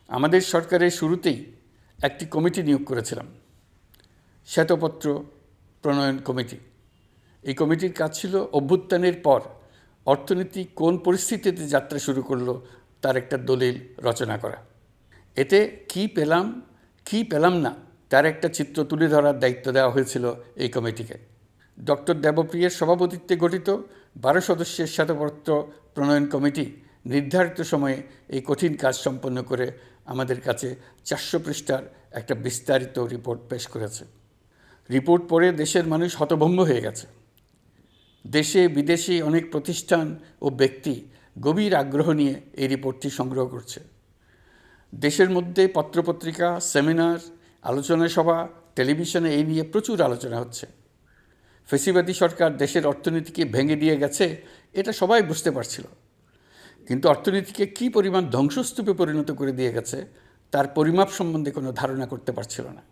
আমাদের সরকারের শুরুতেই একটি কমিটি নিয়োগ করেছিলাম, শ্বেতপত্র প্রণয়ন কমিটি। এই কমিটির কাজ ছিল অভ্যুত্থানের পর অর্থনীতি কোন পরিস্থিতিতে যাত্রা শুরু করলো তার একটা দলিল রচনা করা। এতে কি পেলাম কি পেলাম না তার একটা চিত্র তুলে ধরার দায়িত্ব দেওয়া হয়েছিল এই কমিটিকে। ডক্টর দেবপ্রিয়ের সভাপতিত্বে গঠিত 12 সদস্যের শ্বেতপত্র প্রণয়ন কমিটি নির্ধারিত সময়ে এই কঠিন কাজ সম্পন্ন করে আমাদের কাছে 400 পৃষ্ঠার একটা বিস্তারিত রিপোর্ট পেশ করেছে। রিপোর্ট পড়ে দেশের মানুষ হতভম্ব হয়ে গেছে। দেশে বিদেশে অনেক প্রতিষ্ঠান ও ব্যক্তি গভীর আগ্রহ নিয়ে এই রিপোর্টটি সংগ্রহ করছে। দেশের মধ্যে পত্রপত্রিকা, সেমিনার, আলোচনা সভা, টেলিভিশনে এই নিয়ে প্রচুর আলোচনা হচ্ছে। ফ্যাসিবাদী সরকার দেশের অর্থনীতিকে ভেঙে দিয়ে গেছে, এটা সবাই বুঝতে পারছিল। কিন্তু অর্থনীতিকে কী পরিমাণ ধ্বংসস্তূপে পরিণত করে দিয়ে গেছে তার পরিমাপ সম্বন্ধে কোনো ধারণা করতে পারছিল না।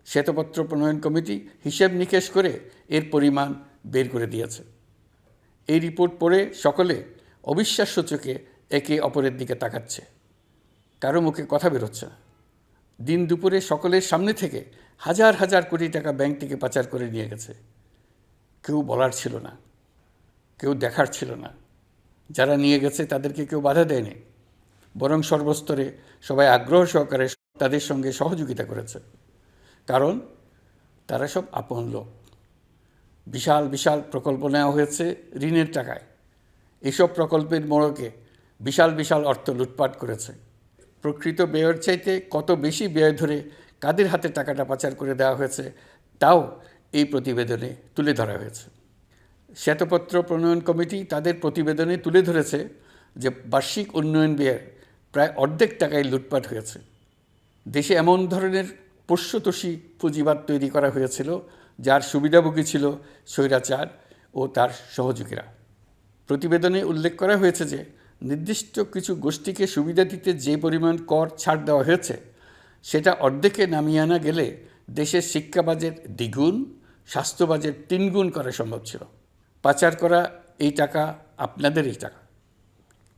শ্বেতপত্র প্রণয়ন কমিটি হিসেব নিকেশ করে এর পরিমাণ বের করে দিয়েছে। এই রিপোর্ট পড়ে সকলে অবিশ্বাস্য চোখে একে অপরের দিকে তাকাচ্ছে। কারো মুখে কথা বেরোচ্ছে না। দিন দুপুরে সকলের সামনে থেকে হাজার হাজার কোটি টাকা ব্যাংক থেকে পাচার করে নিয়ে গেছে। কেউ বলার ছিল না, কেউ দেখার ছিল না। যারা নিয়ে গেছে তাদেরকে কেউ বাধা দেয়নি, বরং সর্বস্তরে সবাই আগ্রহ সহকারে তাদের সঙ্গে সহযোগিতা করেছে। কারণ তারা সব আপন লোক। বিশাল বিশাল প্রকল্প নেওয়া হয়েছে ঋণের টাকায়। এসব প্রকল্পের মোড়কে বিশাল বিশাল অর্থ লুটপাট করেছে। প্রকৃত ব্যয়ের চাইতে কত বেশি ব্যয় ধরে কাদের হাতে টাকাটা পাচার করে দেওয়া হয়েছে তাও এই প্রতিবেদনে তুলে ধরা হয়েছে। শ্বেতপত্র প্রণয়ন কমিটি তাদের প্রতিবেদনে তুলে ধরেছে যে বার্ষিক উন্নয়ন ব্যয়ের প্রায় অর্ধেক টাকায় লুটপাট হয়েছে। দেশে এমন ধরনের পোষ্যতোষী পুঁজিবাদ তৈরি করা হয়েছিল যার সুবিধাভোগী ছিল স্বৈরাচার ও তার সহযোগীরা। প্রতিবেদনে উল্লেখ করা হয়েছে যে নির্দিষ্ট কিছু গোষ্ঠীকে সুবিধা দিতে যে পরিমাণ কর ছাড় দেওয়া হয়েছে সেটা অর্ধেকে নামিয়ে আনা গেলে দেশের শিক্ষা বাজেট দ্বিগুণ, স্বাস্থ্য বাজেট 3 গুণ করা সম্ভব ছিল। পাচার করা এই টাকা আপনাদেরই টাকা।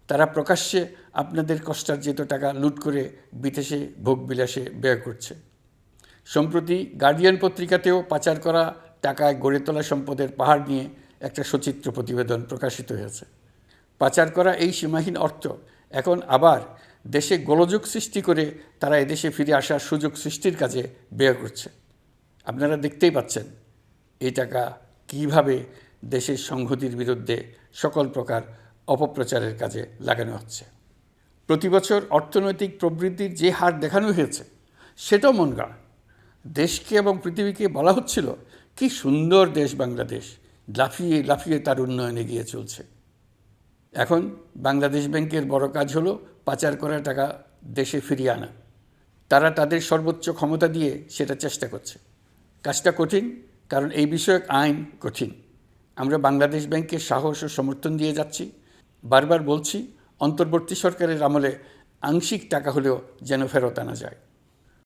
তারা প্রকাশ্যে আপনাদের কষ্টার্জিত টাকা লুট করে বিদেশে ভোগবিলাসে ব্যয় করছে। সম্প্রতি গার্ডিয়ান পত্রিকাতেও পাচার করা টাকায় গড়ে তোলা সম্পদের পাহাড় নিয়ে একটা সচিত্র প্রতিবেদন প্রকাশিত হয়েছে। পাচার করা এই সীমাহীন অর্থ এখন আবার দেশে গোলযোগ সৃষ্টি করে তারা এদেশে ফিরে আসার সুযোগ সৃষ্টির কাজে ব্যয় করছে। আপনারা দেখতেই পাচ্ছেন এই টাকা কীভাবে দেশের সংহতির বিরুদ্ধে সকল প্রকার অপপ্রচারের কাজে লাগানো হচ্ছে। প্রতি বছর অর্থনৈতিক প্রবৃদ্ধির যে হার দেখানো হয়েছে সেটাও মন গড়া। দেশকে এবং পৃথিবীকে বলা হচ্ছিল কি সুন্দর দেশ বাংলাদেশ, লাফিয়ে লাফিয়ে তার উন্নয়নে এগিয়ে চলছে। এখন বাংলাদেশ ব্যাংকের বড় কাজ হলো পাচার করা টাকা দেশে ফিরিয়ে আনা। তারা তাদের সর্বোচ্চ ক্ষমতা দিয়ে সেটা চেষ্টা করছে। কাজটা কঠিন, কারণ এই বিষয়ক আইন কঠিন। আমরা বাংলাদেশ ব্যাংকের সাহস ও সমর্থন দিয়ে যাচ্ছি। বারবার বলছি, অন্তর্বর্তী সরকারের আমলে আংশিক টাকা হলেও যেন ফেরত আনা যায়।